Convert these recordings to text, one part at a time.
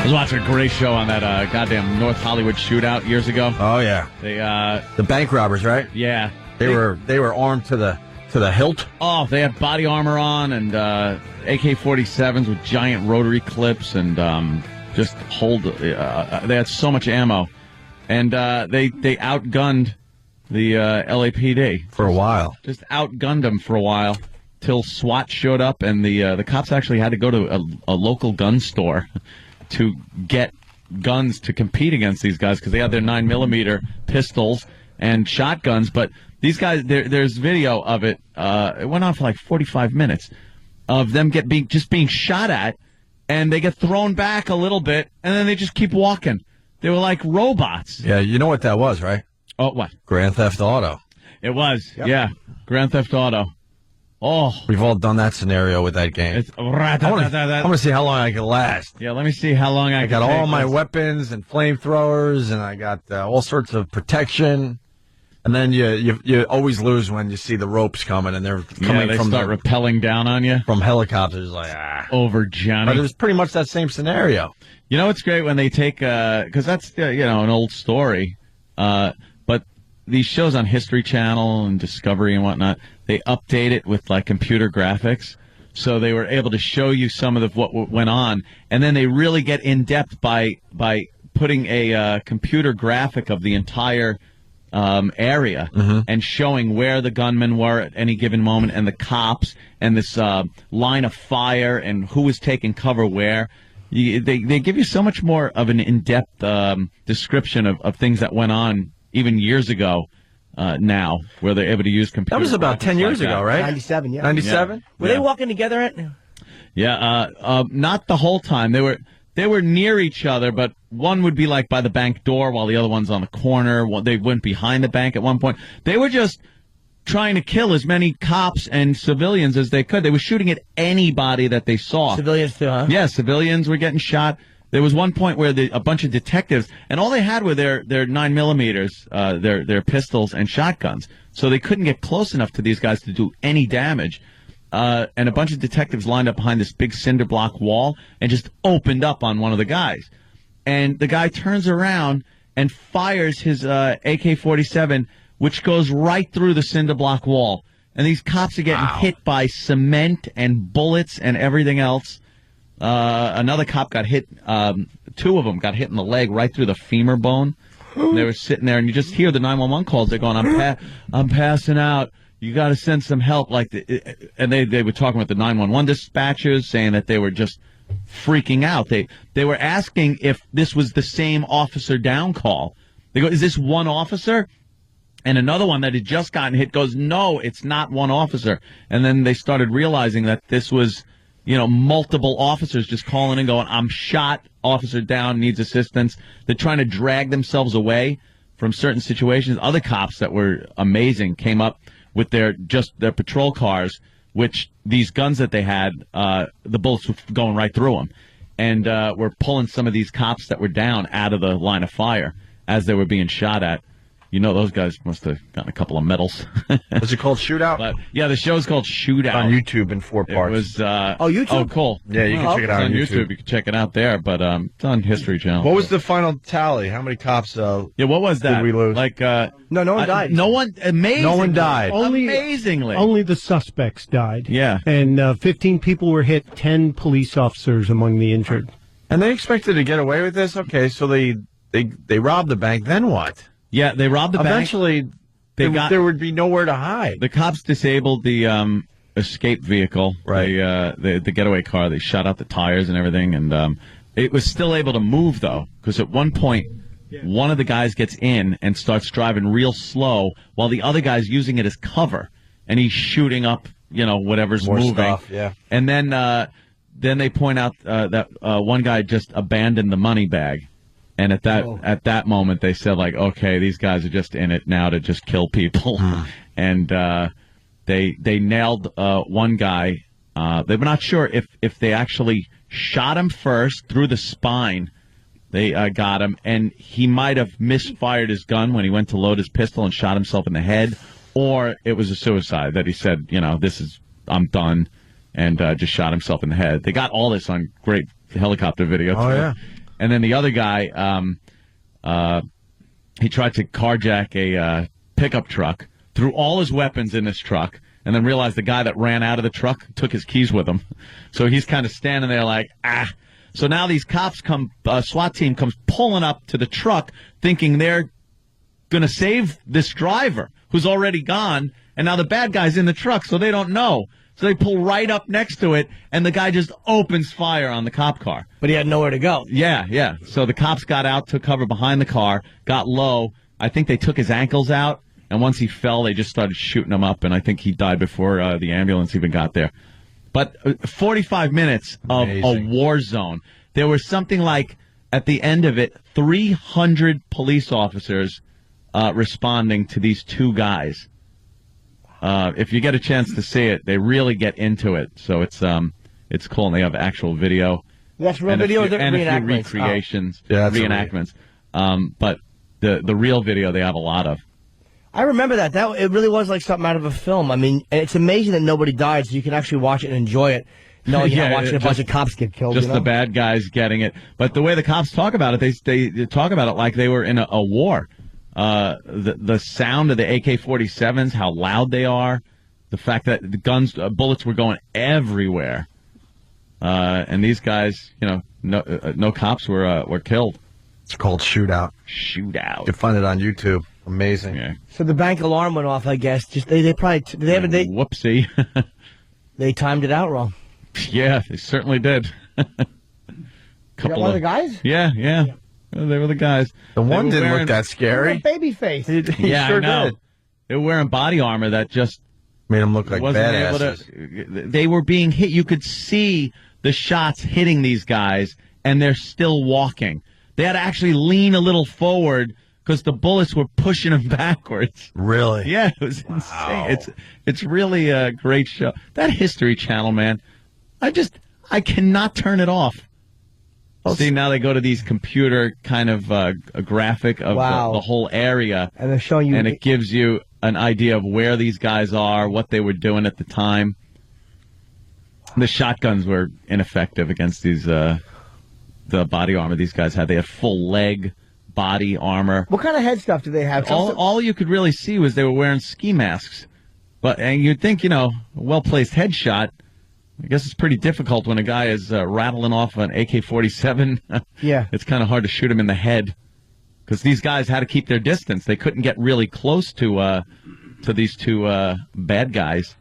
was watching a great show on that goddamn North Hollywood Shootout years ago. Oh yeah, They the bank robbers, right? yeah. They were armed to the hilt. Oh, they had body armor on and AK-47s with giant rotary clips and they had so much ammo. And they outgunned the LAPD. For a while. Just outgunned them for a while till SWAT showed up and the cops actually had to go to a local gun store to get guns to compete against these guys because they had their 9mm pistols and shotguns. But these guys, there's video of it. It went on for like 45 minutes of them being shot at, and they get thrown back a little bit, and then they just keep walking. They were like robots. Yeah, you know what that was, right? Oh, what? Grand Theft Auto. It was, yeah. Grand Theft Auto. Oh. We've all done that scenario with that game. I want to see how long I can last. Yeah, let me see how long I got all my weapons and flamethrowers, and I got all sorts of protection. And then you always lose when you see the ropes coming, and they're coming they start rappelling down on you. From helicopters, Over Johnny. But it was pretty much that same scenario. You know, it's great when they take, because that's, an old story. But these shows on History Channel and Discovery and whatnot, they update it with, like, computer graphics. So they were able to show you some of what went on. And then they really get in-depth by putting a computer graphic of the entire area and showing where the gunmen were at any given moment and the cops and this line of fire and who was taking cover where. They give you so much more of an in-depth description of things that went on even years ago now, where they're able to use computers. That was about 10 years ago, right? 97, yeah. 97? Yeah. Were they walking together at? Yeah, not the whole time. They were near each other, but one would be like by the bank door while the other one's on the corner. They went behind the bank at one point. They were just trying to kill as many cops and civilians as they could. They were shooting at anybody that they saw. Civilians too, huh? Yeah, civilians were getting shot. There was one point where a bunch of detectives, and all they had were their 9mm, their pistols and shotguns. So they couldn't get close enough to these guys to do any damage. And a bunch of detectives lined up behind this big cinder block wall and just opened up on one of the guys. And the guy turns around and fires his AK-47, which goes right through the cinder block wall. And these cops are getting hit by cement and bullets and everything else. Another cop got hit, two of them got hit in the leg right through the femur bone. And they were sitting there, and you just hear the 911 calls. They're going, I'm passing out. You got to send some help. And they were talking with the 911 dispatchers, saying that they were just freaking out. They were asking if this was the same officer down call. They go, is this one officer? And another one that had just gotten hit goes, no, it's not one officer. And then they started realizing that this was, multiple officers just calling and going, I'm shot, officer down, needs assistance. They're trying to drag themselves away from certain situations. Other cops that were amazing came up with their patrol cars, which these guns that they had, the bullets were going right through them. And were pulling some of these cops that were down out of the line of fire as they were being shot at. Those guys must have gotten a couple of medals. Was it called Shootout? But, yeah, the show's called Shootout. On YouTube in 4 parts. It was, YouTube? Oh, cool. Yeah, you can check it out on YouTube. You can check it out there, but it's on History Channel. What was the final tally? How many cops what was that? did we lose? No one died. No one, amazingly. No one died. Amazingly. Only the suspects died. Yeah. And 15 people were hit, 10 police officers among the injured. And they expected to get away with this? Okay, so they robbed the bank, then what? Yeah, they robbed the bank. Eventually, there would be nowhere to hide. The cops disabled the escape vehicle, right? The getaway car. They shot out the tires and everything, and it was still able to move though, because at one point, one of the guys gets in and starts driving real slow, while the other guy's using it as cover, and he's shooting up, whatever's more moving. Stuff, yeah. And then they point out that one guy just abandoned the money bag. And at that moment, they said, okay, these guys are just in it now to just kill people. And they nailed one guy. They were not sure if they actually shot him first through the spine. They got him, and he might have misfired his gun when he went to load his pistol and shot himself in the head, or it was a suicide that he said, I'm done, and just shot himself in the head. They got all this on great helicopter video. Oh, yeah. And then the other guy, he tried to carjack a pickup truck, threw all his weapons in this truck, and then realized the guy that ran out of the truck took his keys with him. So he's kind of standing there like, ah. So now these cops SWAT team comes pulling up to the truck thinking they're going to save this driver who's already gone, and now the bad guy's in the truck, so they don't know. So they pull right up next to it, and the guy just opens fire on the cop car. But he had nowhere to go. Yeah. So the cops got out, took cover behind the car, got low. I think they took his ankles out, and once he fell, they just started shooting him up, and I think he died before the ambulance even got there. But 45 minutes of a war zone. There was something like, at the end of it, 300 police officers responding to these two guys. If you get a chance to see it, they really get into it. So it's cool, and they have actual video. That's real video, or and a few reenactments? recreations, reenactments. But the real video they have a lot of. I remember that. It really was like something out of a film. I mean, and it's amazing that nobody died, so you can actually watch it and enjoy it. No, you're not watching a bunch of cops get killed. Just the bad guys getting it. But the way the cops talk about it, they talk about it like they were in a war. The sound of the AK-47s, how loud they are, the fact that the bullets were going everywhere, and these guys, no cops were killed. It's called Shootout. You can find it on YouTube. Amazing. Yeah. So the bank alarm went off, I guess. Just they probably whoopsie. They timed it out wrong. Yeah, they certainly did. Couple one of the guys? Yeah. They were the guys. The one didn't look that scary. Baby face. He yeah, sure I know. did. They were wearing body armor that just made them look like badasses. They were being hit. You could see the shots hitting these guys, and they're still walking. They had to actually lean a little forward because the bullets were pushing them backwards. Really? Yeah, it was insane. It's really a great show. That History Channel, man, I cannot turn it off. See, now they go to these computer kind of a graphic of the whole area. And they're showing you. And it gives you an idea of where these guys are, what they were doing at the time. The shotguns were ineffective against these the body armor these guys had. They had full leg body armor. What kind of head stuff do they have? All you could really see was they were wearing ski masks. And you'd think, a well-placed headshot. I guess it's pretty difficult when a guy is rattling off an AK-47. Yeah. It's kind of hard to shoot him in the head because these guys had to keep their distance. They couldn't get really close to these two bad guys.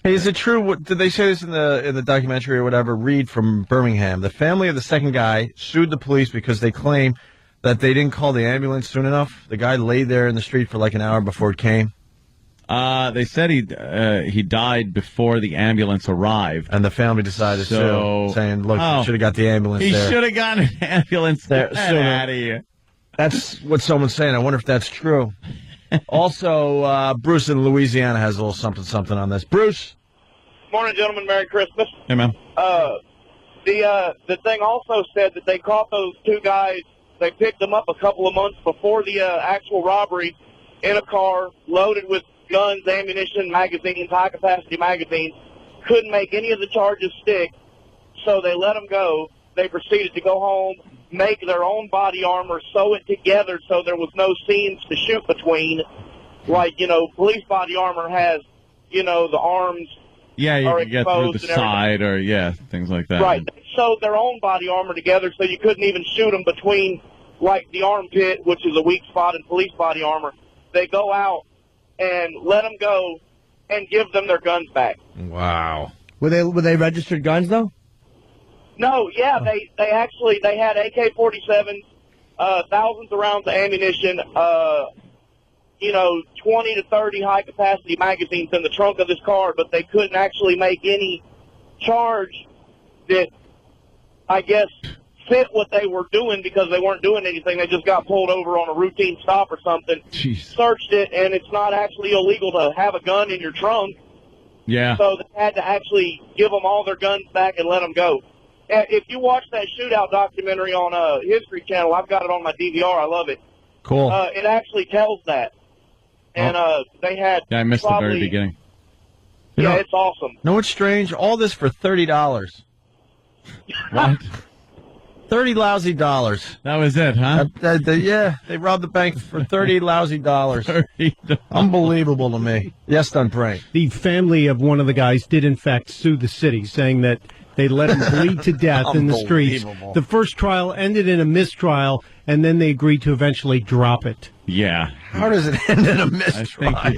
Hey, is it true? Did they say this in the documentary or whatever? Reed from Birmingham. The family of the second guy sued the police because they claim that they didn't call the ambulance soon enough. The guy laid there in the street for like an hour before it came. They said he died before the ambulance arrived, and the family decided to sue, saying, "Look, you should have got the ambulance there. He should have gotten an ambulance there. Get out of here." That's what someone's saying. I wonder if that's true. Also, Bruce in Louisiana has a little something on this. Bruce. Morning, gentlemen. Merry Christmas. Hey, man. The thing also said that they caught those two guys. They picked them up a couple of months before the actual robbery in a car loaded with guns, ammunition, magazines, high-capacity magazines. Couldn't make any of the charges stick, so they let them go. They proceeded to go home, make their own body armor, sew it together so there was no seams to shoot between. Like, police body armor has, the arms. Yeah, you can get through the side or, things like that. Right. They sewed their own body armor together so you couldn't even shoot them between, like, the armpit, which is a weak spot in police body armor. They go out and let them go and give them their guns back. Wow. Were they registered guns, though? No, yeah, they had AK-47s, thousands of rounds of ammunition, 20 to 30 high-capacity magazines in the trunk of this car, but they couldn't actually make any charge that, I guess, fit what they were doing because they weren't doing anything. They just got pulled over on a routine stop or something, searched it, and it's not actually illegal to have a gun in your trunk. Yeah. So they had to actually give them all their guns back and let them go. If you watch that shootout documentary on History Channel, I've got it on my DVR. I love it. Cool. It actually tells that. And they had I missed the very beginning. It's awesome. Know what's strange? All this for $30. What? $30 lousy. That was it, huh? Yeah, they robbed the bank for $30 lousy. $30. Unbelievable to me. Yes, done praying. The family of one of the guys did, in fact, sue the city, saying that they let him bleed to death in the streets. Unbelievable. The first trial ended in a mistrial, and then they agreed to eventually drop it. Yeah. How does it end in a mistrial? I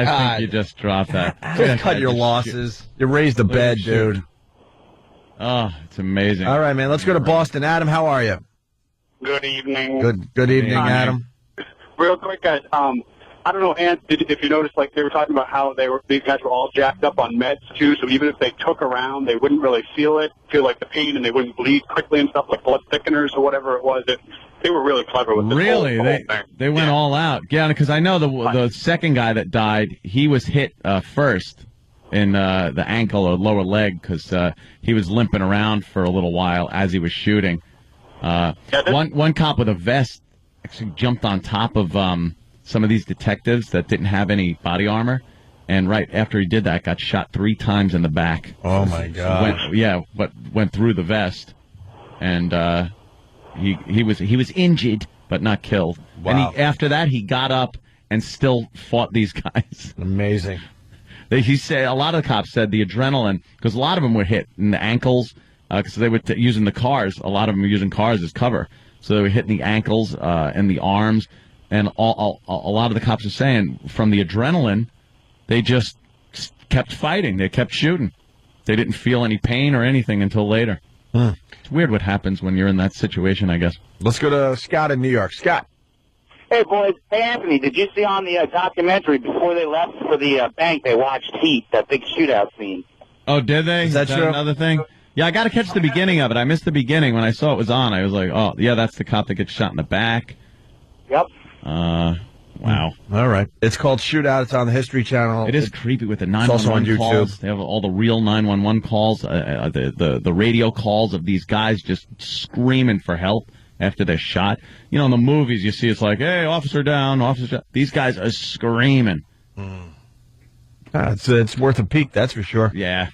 think you just dropped that. Just cut your losses. You raised the bed, dude. Oh, it's amazing. All right, man. Let's go to Boston. Adam, how are you? Good evening. Good evening, Adam. Real quick, guys. I don't know, Ant, if you noticed, like they were talking about how these guys were all jacked up on meds too. So even if they took around, they wouldn't really feel like the pain, and they wouldn't bleed quickly and stuff, like blood thickeners or whatever it was. They were really clever with this whole thing. They went all out. Yeah, because I know the second guy that died, he was hit first in the ankle or lower leg because he was limping around for a little while as he was shooting. One cop with a vest actually jumped on top of some of these detectives that didn't have any body armor, and right after he did that, got shot 3 times in the back. Oh my God! Went through the vest, and he was injured but not killed. Wow. And after that, he got up and still fought these guys. Amazing. He said a lot of the cops said the adrenaline, because a lot of them were hit in the ankles because they were using the cars. A lot of them were using cars as cover, so they were hitting the ankles and the arms. And a lot of the cops are saying from the adrenaline, they just kept fighting. They kept shooting. They didn't feel any pain or anything until later. It's weird what happens when you're in that situation, I guess. Let's go to Scott in New York. Scott. Hey, boys. Hey, Anthony, did you see on the documentary before they left for the bank, they watched Heat, that big shootout scene? Oh, did they? Is that true? Another thing? Yeah, I got to catch the beginning of it. I missed the beginning. When I saw it was on, I was like, oh, yeah, that's the cop that gets shot in the back. Yep. Wow. All right. It's called Shootout. It's on the History Channel. It is creepy with the also on 911 YouTube. calls. They have all the real 911 calls, the radio calls of these guys just screaming for help after they're shot. You know, in the movies, you see it's like, hey, officer down, officer down. These guys are screaming. It's worth a peek, that's for sure. Yeah.